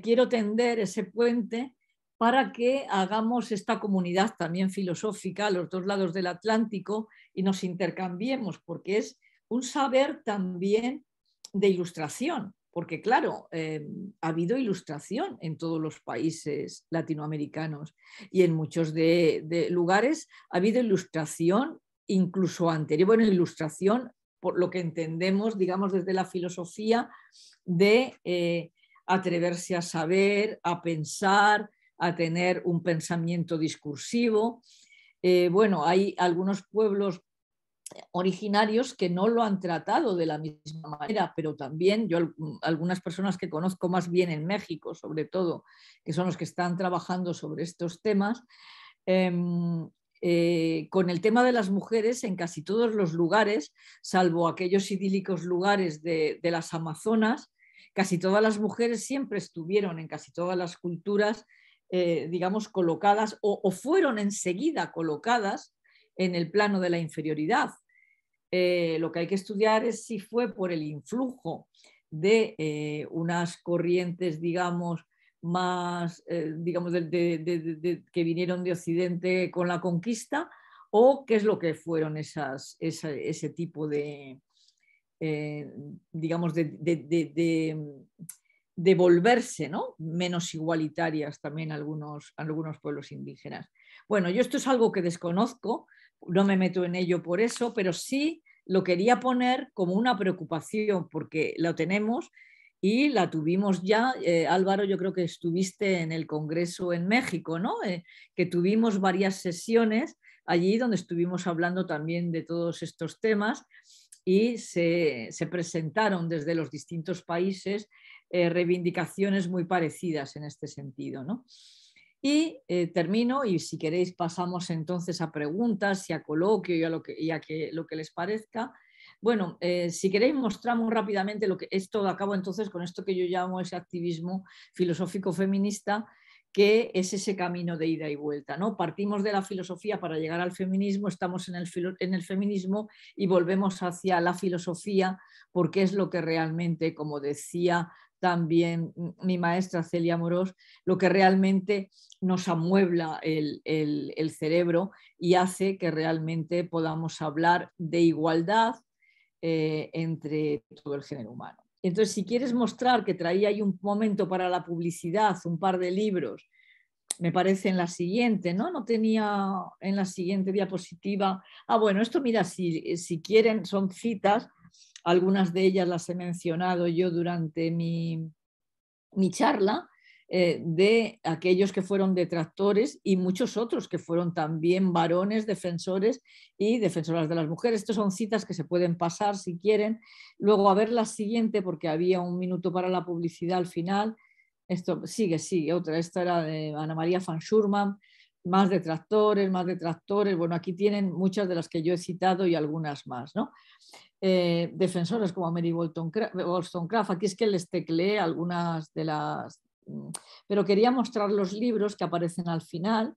quiero tender ese puente para que hagamos esta comunidad también filosófica a los dos lados del Atlántico y nos intercambiemos, porque es un saber también de ilustración, porque claro, ha habido ilustración en todos los países latinoamericanos y en muchos de lugares ha habido ilustración incluso anterior, bueno, ilustración por lo que entendemos, digamos, desde la filosofía de atreverse a saber, a pensar, a tener un pensamiento discursivo. Bueno, hay algunos pueblos originarios que no lo han tratado de la misma manera, pero también yo algunas personas que conozco más bien en México, sobre todo, que son los que están trabajando sobre estos temas, con el tema de las mujeres en casi todos los lugares, salvo aquellos idílicos lugares de las Amazonas, casi todas las mujeres siempre estuvieron en casi todas las culturas, digamos, colocadas o fueron enseguida colocadas en el plano de la inferioridad. Lo que hay que estudiar es si fue por el influjo de unas corrientes, digamos, más, digamos, que vinieron de Occidente con la conquista, o qué es lo que fueron ese tipo de, digamos, de volverse, ¿no?, menos igualitarias también algunos pueblos indígenas. Bueno, yo esto es algo que desconozco, no me meto en ello por eso, pero sí lo quería poner como una preocupación, porque lo tenemos y la tuvimos ya. Álvaro, yo creo que estuviste en el Congreso en México, ¿no? Que tuvimos varias sesiones allí donde estuvimos hablando también de todos estos temas y se presentaron desde los distintos países reivindicaciones muy parecidas en este sentido, ¿no? Y termino, y si queréis pasamos entonces a preguntas y a coloquio y a lo que les parezca. Bueno, si queréis mostramos rápidamente lo que esto, acabo entonces con esto que yo llamo ese activismo filosófico feminista, que es ese camino de ida y vuelta, ¿no? Partimos de la filosofía para llegar al feminismo, estamos en el feminismo y volvemos hacia la filosofía, porque es lo que realmente, como decía también mi maestra Celia Morós, lo que realmente nos amuebla el cerebro y hace que realmente podamos hablar de igualdad entre todo el género humano. Entonces, si quieres mostrar que traía ahí un momento para la publicidad, un par de libros, me parece en la siguiente, ¿no? No tenía en la siguiente diapositiva. Ah, bueno, esto mira, si quieren, son citas, algunas de ellas las he mencionado yo durante mi charla, de aquellos que fueron detractores y muchos otros que fueron también varones, defensores y defensoras de las mujeres. Estas son citas que se pueden pasar si quieren. Luego a ver la siguiente, porque había un minuto para la publicidad al final. Esto sigue, otra. Esta era de Ana María van Schurman, más detractores, más detractores. Bueno, aquí tienen muchas de las que yo he citado y algunas más, ¿no? Defensores como Mary Wollstonecraft. Aquí es que les tecleé algunas de las... Pero quería mostrar los libros que aparecen al final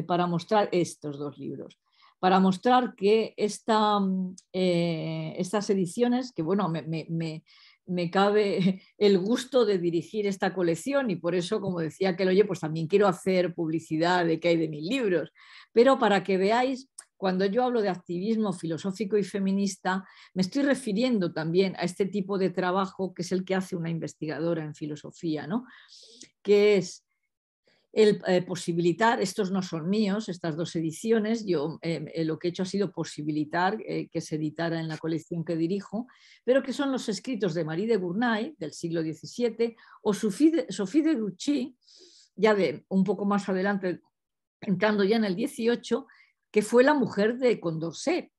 para mostrar estos dos libros. Para mostrar que estas ediciones, que bueno, me cabe el gusto de dirigir esta colección y por eso, como decía que oye, pues también quiero hacer publicidad de qué hay de mis libros. Pero para que veáis, cuando yo hablo de activismo filosófico y feminista, me estoy refiriendo también a este tipo de trabajo que es el que hace una investigadora en filosofía, ¿no? Que es el posibilitar, estos no son míos, estas dos ediciones, yo lo que he hecho ha sido posibilitar que se editara en la colección que dirijo, pero que son los escritos de Marie de Gournay del siglo XVII o Sophie de Grouchy, ya de un poco más adelante, entrando ya en el XVIII, que fue la mujer de Condorcet.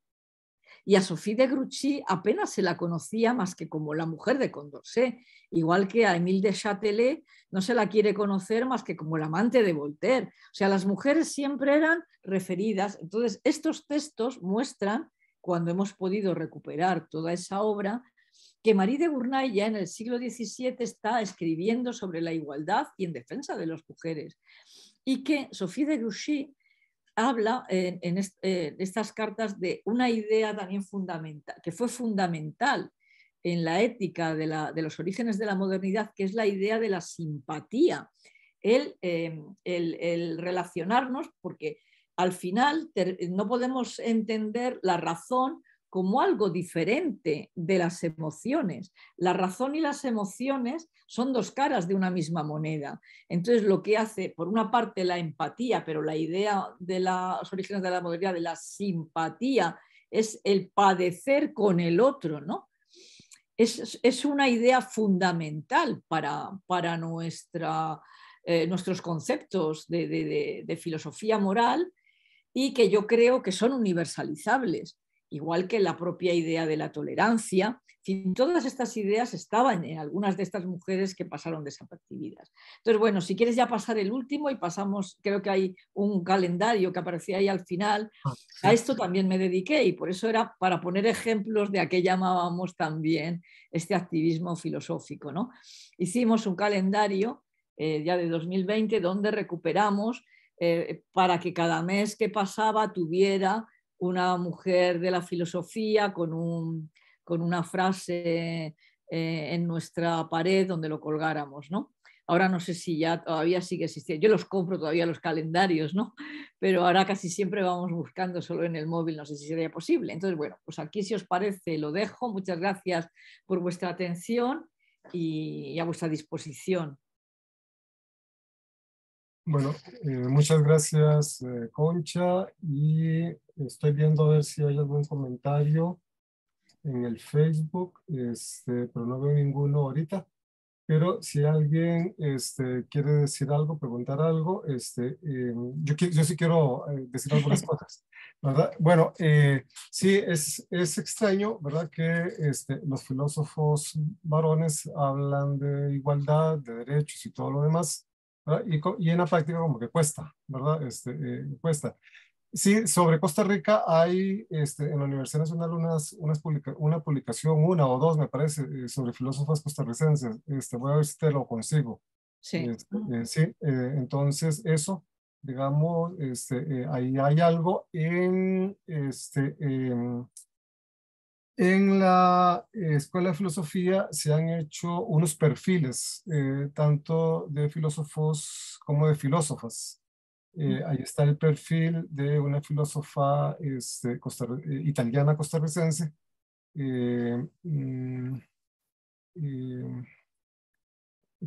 Y a Sophie de Grouchy apenas se la conocía más que como la mujer de Condorcet, igual que a Émile de Châtelet no se la quiere conocer más que como la amante de Voltaire. O sea, las mujeres siempre eran referidas. Entonces, estos textos muestran, cuando hemos podido recuperar toda esa obra, que Marie de Gournay ya en el siglo XVII está escribiendo sobre la igualdad y en defensa de las mujeres. Y que Sophie de Grouchy habla en estas cartas de una idea también fundamental, que fue fundamental en la ética de los orígenes de la modernidad, que es la idea de la simpatía, el relacionarnos, porque al final no podemos entender la razón como algo diferente de las emociones. La razón y las emociones son dos caras de una misma moneda. Entonces, lo que hace, por una parte, la empatía, pero la idea de los orígenes de la modernidad, de la simpatía, es el padecer con el otro, ¿no? Es una idea fundamental para nuestros conceptos de filosofía moral y que yo creo que son universalizables, igual que la propia idea de la tolerancia. En fin, todas estas ideas estaban en algunas de estas mujeres que pasaron desapercibidas. Entonces, bueno, si quieres ya pasar el último y pasamos, creo que hay un calendario que aparecía ahí al final. Sí. A esto también me dediqué y por eso era para poner ejemplos de a qué llamábamos también este activismo filosófico, ¿no? Hicimos un calendario ya de 2020 donde recuperamos para que cada mes que pasaba tuviera una mujer de la filosofía con una frase en nuestra pared donde lo colgáramos, ¿no? Ahora no sé si ya todavía sigue existiendo. Yo los compro todavía los calendarios, ¿no? Pero ahora casi siempre vamos buscando solo en el móvil, no sé si sería posible. Entonces, bueno, pues aquí si os parece lo dejo. Muchas gracias por vuestra atención y a vuestra disposición. Bueno, muchas gracias, Concha, y estoy viendo a ver si hay algún comentario en el Facebook, pero no veo ninguno ahorita. Pero si alguien quiere decir algo, preguntar algo, yo sí quiero decir algunas cosas, ¿verdad? Bueno, sí, es extraño, ¿verdad? Que los filósofos varones hablan de igualdad, de derechos y todo lo demás, ¿verdad? Y en la práctica como que cuesta, ¿verdad? Cuesta. Sí, sobre Costa Rica hay en la Universidad Nacional una publicación, una o dos me parece, sobre filósofos costarricenses. Voy a ver si te lo consigo. Sí. Sí, entonces eso, digamos, ahí hay algo En la Escuela de Filosofía se han hecho unos perfiles, tanto de filósofos como de filósofas. Ahí está el perfil de una filósofa italiana costarricense, eh, mm, eh,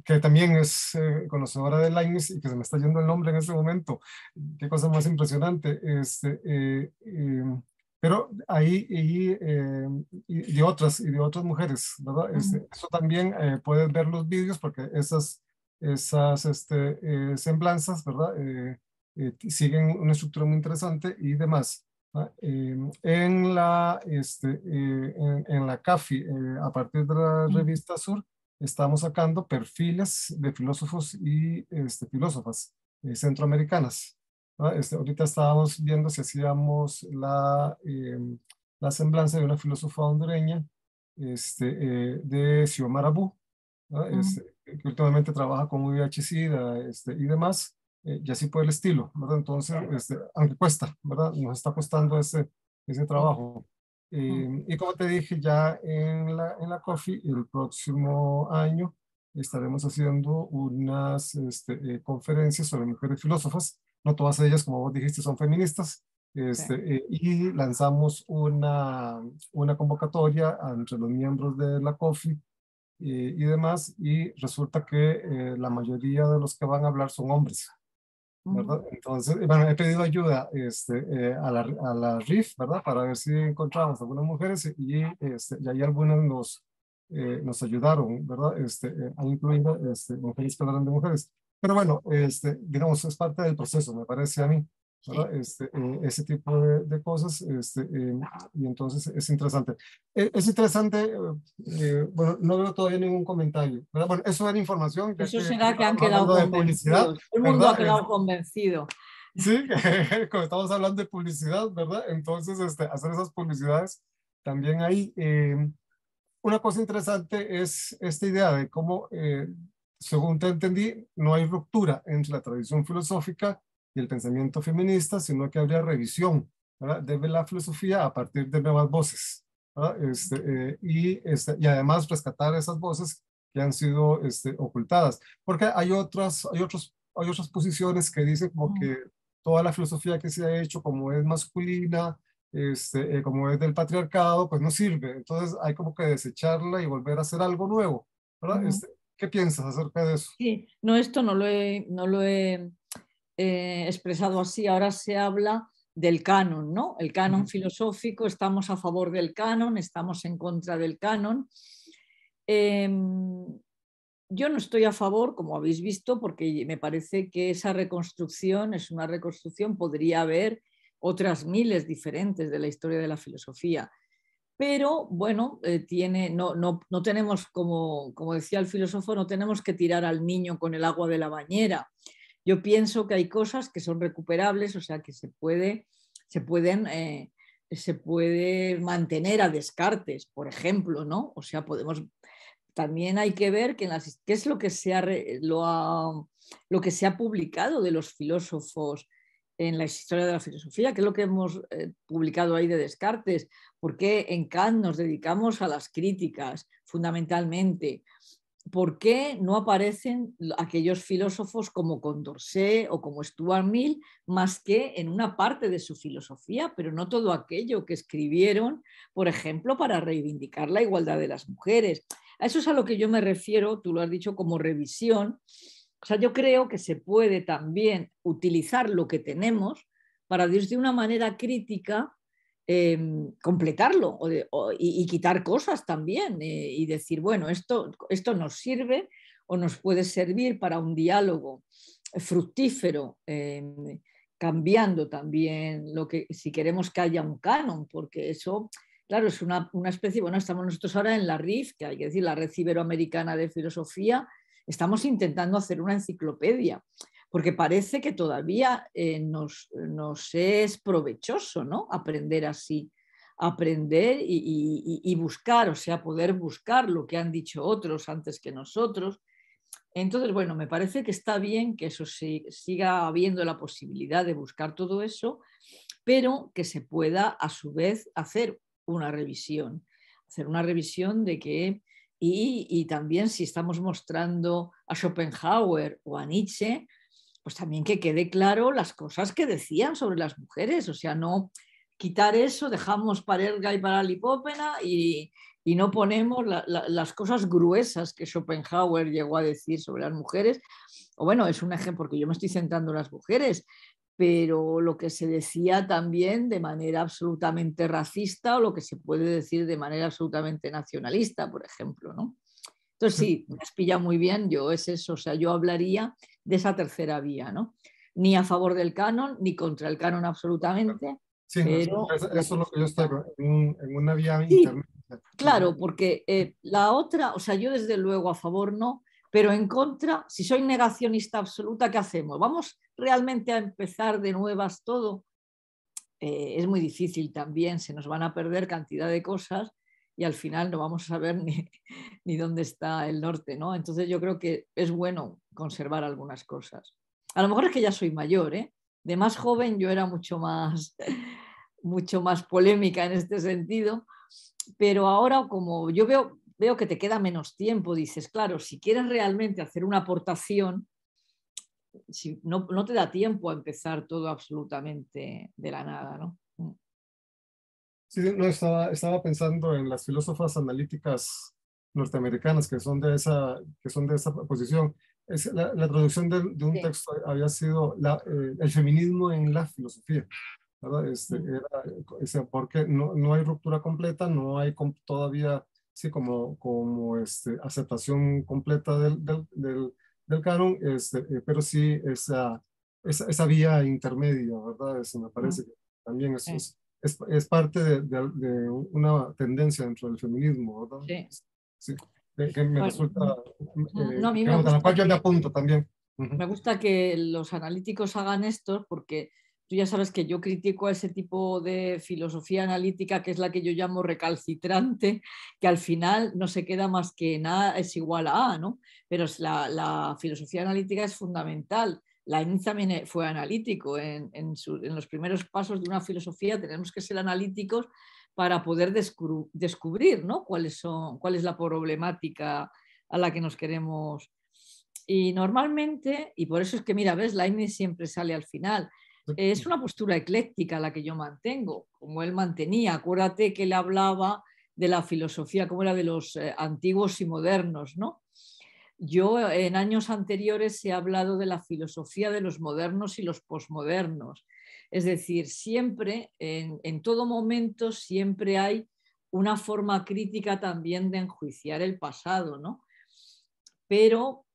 que también es conocedora de Leibniz y que se me está yendo el nombre en este momento. Qué cosa más impresionante. Pero ahí y de otras mujeres, ¿verdad? Eso también puedes ver los vídeos porque esas semblanzas, ¿verdad? Siguen una estructura muy interesante y demás. ¿Va? En la CAFI, a partir de la revista Sur, estamos sacando perfiles de filósofos y filósofas centroamericanas. ¿Va? Ahorita estábamos viendo si hacíamos la semblanza de una filósofa hondureña de Xiomara Bu, ¿va? Que últimamente trabaja con VIH-Sida y demás, y así por el estilo, ¿verdad? Entonces, aunque cuesta, ¿verdad? Nos está costando ese trabajo. Y como te dije, ya en la COFI, el próximo año estaremos haciendo unas conferencias sobre mujeres filósofas. No todas ellas, como vos dijiste, son feministas. Y lanzamos una convocatoria entre los miembros de la COFI y demás, y resulta que la mayoría de los que van a hablar son hombres, ¿verdad? Entonces, bueno, he pedido ayuda a la RIF, ¿verdad? Para ver si encontramos algunas mujeres y ahí algunas nos ayudaron, ¿verdad? A incluir mujeres que hablan de mujeres. Pero bueno, digamos, es parte del proceso, me parece a mí, ¿verdad? Ese tipo de cosas, y entonces es interesante. Es interesante, bueno, no veo todavía ningún comentario, ¿verdad? Bueno, eso era información, ya Eso que será que han estábamos quedado hablando de publicidad, convencidos. Todo el mundo ha ¿verdad? quedado convencido. Sí, como estamos hablando de publicidad, ¿verdad? Entonces, hacer esas publicidades también hay. Una cosa interesante es esta idea de cómo, según te entendí, no hay ruptura entre la tradición filosófica y el pensamiento feminista, sino que habría revisión, ¿verdad? De la filosofía a partir de nuevas voces, ¿verdad? Y además rescatar esas voces que han sido ocultadas, porque hay otras posiciones que dicen como que toda la filosofía que se ha hecho como es masculina, como es del patriarcado, pues no sirve. Entonces hay como que desecharla y volver a hacer algo nuevo, ¿verdad? ¿Qué piensas acerca de eso? Sí, no, esto no lo he expresado así. Ahora se habla del canon, ¿no? El canon filosófico, estamos a favor del canon, estamos en contra del canon. Eh, yo no estoy a favor, como habéis visto, porque me parece que esa reconstrucción es una reconstrucción, podría haber otras miles diferentes de la historia de la filosofía. Pero bueno, no tenemos, como decía el filósofo, no tenemos que tirar al niño con el agua de la bañera. Yo pienso que hay cosas que son recuperables, o sea, que se puede mantener a Descartes, por ejemplo, ¿no? O sea, también hay que ver qué es lo que se ha publicado de los filósofos en la historia de la filosofía, qué es lo que hemos publicado ahí de Descartes, por qué en Kant nos dedicamos a las críticas fundamentalmente, por qué no aparecen aquellos filósofos como Condorcet o como Stuart Mill más que en una parte de su filosofía, pero no todo aquello que escribieron, por ejemplo, para reivindicar la igualdad de las mujeres. A eso es a lo que yo me refiero, tú lo has dicho, como revisión. O sea, yo creo que se puede también utilizar lo que tenemos para, desde una manera crítica, completarlo y quitar cosas también y decir, bueno, esto nos sirve o nos puede servir para un diálogo fructífero, cambiando también si queremos que haya un canon, porque eso, claro, es una especie, bueno, estamos nosotros ahora en la RIF, que hay que decir, la Red Iberoamericana de Filosofía, estamos intentando hacer una enciclopedia, porque parece que todavía nos es provechoso, ¿no? Aprender así, aprender y buscar, o sea, poder buscar lo que han dicho otros antes que nosotros. Entonces, bueno, me parece que está bien que eso siga habiendo la posibilidad de buscar todo eso, pero que se pueda a su vez hacer una revisión. hacer una revisión de que, y también si estamos mostrando a Schopenhauer o a Nietzsche, pues también que quede claro las cosas que decían sobre las mujeres, o sea, no quitar eso, dejamos para Elga y para Lipópena y no ponemos las cosas gruesas que Schopenhauer llegó a decir sobre las mujeres. O bueno, es un ejemplo, porque yo me estoy centrando en las mujeres, pero lo que se decía también de manera absolutamente racista o lo que se puede decir de manera absolutamente nacionalista, por ejemplo, ¿no? Entonces sí, me has pillado muy bien, yo es eso, o sea, yo hablaría de esa tercera vía, ¿no? Ni a favor del canon, ni contra el canon absolutamente, Sí, pero... eso es lo que yo estoy en una vía Sí, intermedia. claro, porque la otra, o sea, yo desde luego a favor no, pero en contra, si soy negacionista absoluta, ¿qué hacemos? ¿Vamos realmente a empezar de nuevas todo? Es muy difícil también, se nos van a perder cantidad de cosas y al final no vamos a saber ni dónde está el norte, ¿no? Entonces yo creo que es bueno conservar algunas cosas. A lo mejor es que ya soy mayor, ¿eh? De más joven yo era mucho más polémica en este sentido, pero ahora como yo veo que te queda menos tiempo, dices, claro, si quieres realmente hacer una aportación, si no te da tiempo a empezar todo absolutamente de la nada, ¿no? Sí, no, estaba pensando en las filósofas analíticas norteamericanas que son de esa posición. La traducción de un Sí. texto había sido el feminismo en la filosofía, ¿verdad? Porque no hay ruptura completa, no hay todavía, sí, como aceptación completa del canon, pero sí esa vía intermedia, ¿verdad? Me parece que también Sí. es parte de una tendencia dentro del feminismo, ¿verdad? Sí. Sí, que me Bueno, resulta, no, a mí digamos, a la cual yo me apunto también. Ujú. me gusta que los analíticos hagan esto porque tú ya sabes que yo critico a ese tipo de filosofía analítica que es la que yo llamo recalcitrante, que al final no se queda más que nada es igual a A, ¿no? Pero la filosofía analítica es fundamental. Leibniz también fue analítico. En los primeros pasos de una filosofía tenemos que ser analíticos para poder descubrir, ¿no? cuál es la problemática a la que nos queremos. Y normalmente, y por eso es que, mira, ves, Leibniz siempre sale al final. Es una postura ecléctica la que yo mantengo, como él mantenía. Acuérdate que él hablaba de la filosofía, como era de los antiguos y modernos, ¿no? Yo en años anteriores he hablado de la filosofía de los modernos y los posmodernos. Es decir, siempre, en todo momento, siempre hay una forma crítica también de enjuiciar el pasado, ¿no? Pero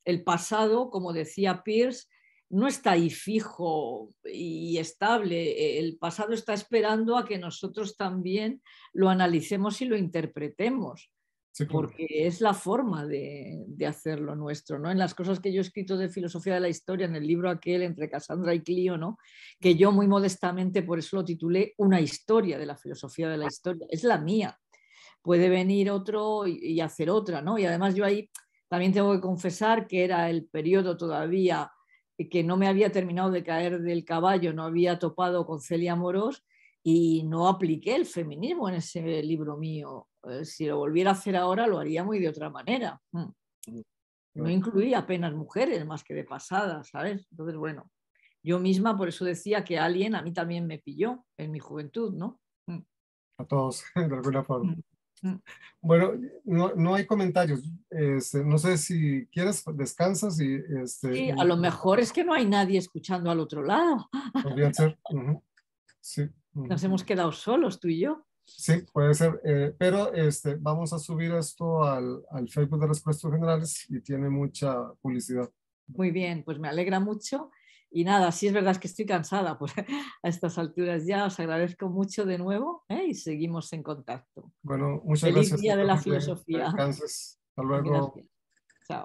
el pasado, como decía Peirce, no está ahí fijo y estable. El pasado está esperando a que nosotros también lo analicemos y lo interpretemos, Sí, claro. porque es la forma de hacerlo nuestro, ¿no? En las cosas que yo he escrito de filosofía de la historia, en el libro aquel entre Cassandra y Clio, ¿no? Que yo muy modestamente por eso lo titulé Una historia de la filosofía de la historia. Es la mía. Puede venir otro y hacer otra, ¿no? Y además yo ahí también tengo que confesar que era el periodo todavía que no me había terminado de caer del caballo, no había topado con Celia Morós y no apliqué el feminismo en ese libro mío. Si lo volviera a hacer ahora lo haría muy de otra manera. No incluía apenas mujeres más que de pasada, ¿sabes? Entonces, bueno, yo misma por eso decía que alguien a mí también me pilló en mi juventud, ¿no? A todos, de alguna forma. Mm, mm. Bueno, no hay comentarios. No sé si quieres, descansas Sí, a lo mejor es que no hay nadie escuchando al otro lado. podría ser. Ujú, sí, Nos ujú. hemos quedado solos, tú y yo. Sí, puede ser. Pero vamos a subir esto al Facebook de Respuestas Generales y tiene mucha publicidad. Muy bien, pues me alegra mucho. Y nada, sí es verdad que estoy cansada, pues a estas alturas ya os agradezco mucho de nuevo, ¿eh? Y seguimos en contacto. Bueno, muchas Feliz gracias. Que día de estés la muy bien. Que filosofía. descanses. Hasta luego. Gracias.